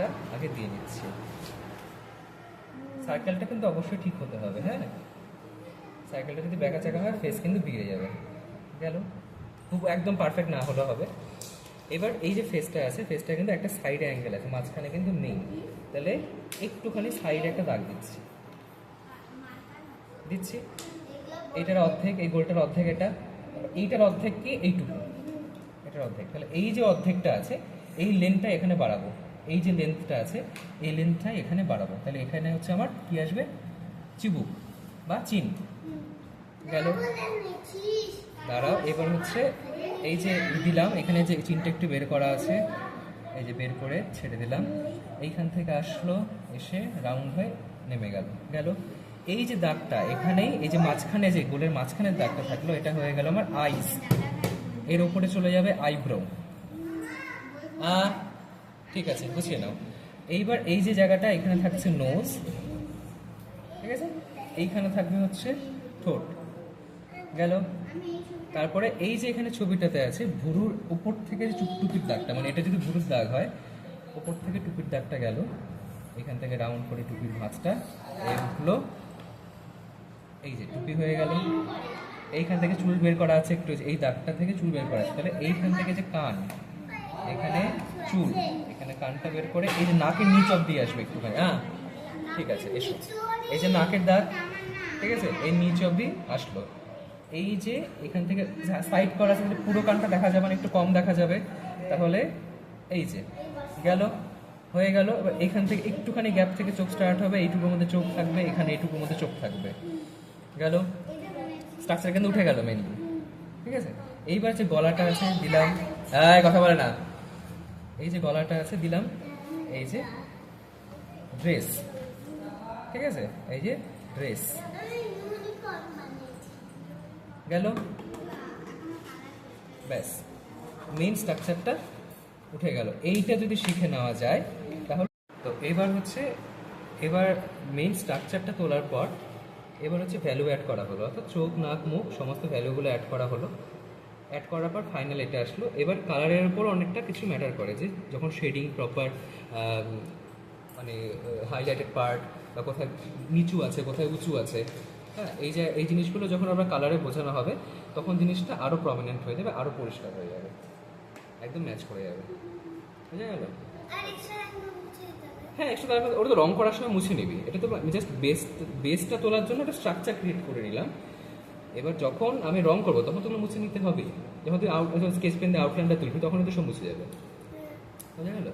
সার্কেলটা আগে দিয়ে নিচ্ছি। সার্কেলটা কিন্তু অবশ্যই ঠিক হতে হবে, হ্যাঁ, সার্কেলটা যদি ব্যাকা চাকা হয় ফেস কিন্তু বিগড়ে যাবে। গেল, খুব একদম পারফেক্ট না হলেও হবে। এবার এই যে ফেসটা আছে, ফেসটা কিন্তু একটা সাইডে অ্যাঙ্গেল আছে, মাঝখানে কিন্তু নেই, তাহলে একটুখানি সাইডে একটা দাগ দিচ্ছি দিচ্ছি এইটার অর্ধেক, এই গোলটার অর্ধেক এটা, এইটার অর্ধেক কি এইটুকু, এটার অর্ধেক, তাহলে এই যে অর্ধেকটা আছে এই লেন্থটা এখানে বাড়াবো, এই যে লেন্থটা আছে এই লেন্থটা এখানে বাড়াবো, তাহলে এখানে হচ্ছে আমার কি আসবে, চিবুক বা চিন। গেল, দাঁড়াও, এবার হচ্ছে এই যে দিলাম এখানে যে চিনটা একটু বের করা আছে, এই যে বের করে ছেড়ে দিলাম, এইখান থেকে আসলো এসে রাউন্ড হয়ে নেমে গেল। গেল, এই যে দাগটা এখানেই, এই যে মাঝখানে যে গোলের মাঝখানের দাগটা থাকলো, এটা হয়ে গেল আমার আইস, এর উপরে চলে যাবে আইব্রো। ঠিক আছে, বুঝিয়ে নাও। এইবার এই যে জায়গাটা এখানে থাকছে নোজ, ঠিক আছে, এইখানে থাকবে হচ্ছে ঠোঁট। গেল, তারপরে এই যে এখানে ছবিটাতে আছে ভুরুর উপর থেকে যে টুপির দাগটা, মানে এটা যদি ভুরুর দাগ হয়, উপর থেকে টুপির দাগটা গেল, এখান থেকে রাউন্ড করে টুপির ভাঁজটা এই উঠলো, এই যে টুপি হয়ে গেল। এইখান থেকে চুল বের করা আছে একটু, এই দাগটা থেকে চুল বের করা আছে, তাহলে এইখান থেকে যে কান, এখানে চুল, এখানে কানটা বের করে এই যে নাকের নিচ অব্দি আসবে একটুখানি। ঠিক আছে, এসো, এই যে নাকের দাগ, ঠিক আছে, এই নিচ অব্দি আসলো। এই যে এখান থেকে সাইড করা আছে, পুরো কানটা দেখা যাবে না, একটু কম দেখা যাবে, তাহলে এই যে গেল, হয়ে গেল। এবার এখান থেকে একটুখানি গ্যাপ থেকে চোখ স্টার্ট হবে, এইটুকুর মধ্যে চোখ থাকবে, এখানে এইটুকুর মধ্যে চোখ থাকবে। গেল, স্ট্রাকচার কিন্তু উঠে গেল মেনলি, ঠিক আছে। এইবার যে গলাটা আছে দিলাম, কথা বলে না, এই যে গলাটা আছে দিলাম, এই যে ড্রেস, ঠিক আছে, এই যে ড্রেস গেল, ব্যাস মেইন স্ট্রাকচারটা উঠে গেল। এইটা যদি শিখে নেওয়া যায় তাহলে তো এবার হচ্ছে, এবার মেইন স্ট্রাকচারটা তোলার পর এবার হচ্ছে ভ্যালু অ্যাড করা হলো, অর্থাৎ চোখ নাক মুখ সমস্ত ভ্যালুগুলো অ্যাড করা হলো। অ্যাড করার পর ফাইনাল এটা আসলো। এবার কালারের উপর অনেকটা কিছু ম্যাটার করে, যে যখন শেডিং প্রপার, মানে হাইলাইটেড পার্ট বা কোথায় নিচু আছে কোথায় উঁচু আছে, হ্যাঁ, এই যে এই জিনিসগুলো যখন আমরা কালারে বোঝানো হবে তখন জিনিসটা আরও প্রমিনেন্ট হয়ে যাবে, আরও পরিষ্কার হয়ে যাবে, একদম ম্যাচ করে যাবে। বুঝা গেল? হ্যাঁ, এক্সট্রা ওটা তো রং করার সময় মুছে নিবি, এটা তো জাস্ট বেসটা তোলার জন্য একটা স্ট্রাকচার ক্রিয়েট করে নিলাম। এবার যখন আমি রং করবো তখন তোমরা মুছে নিতে হবে, যখন তুই স্কেচ পেন দিয়ে আউটলাইনটা তুলবি তখন তো সব মুছে যাবে। বুঝা গেল?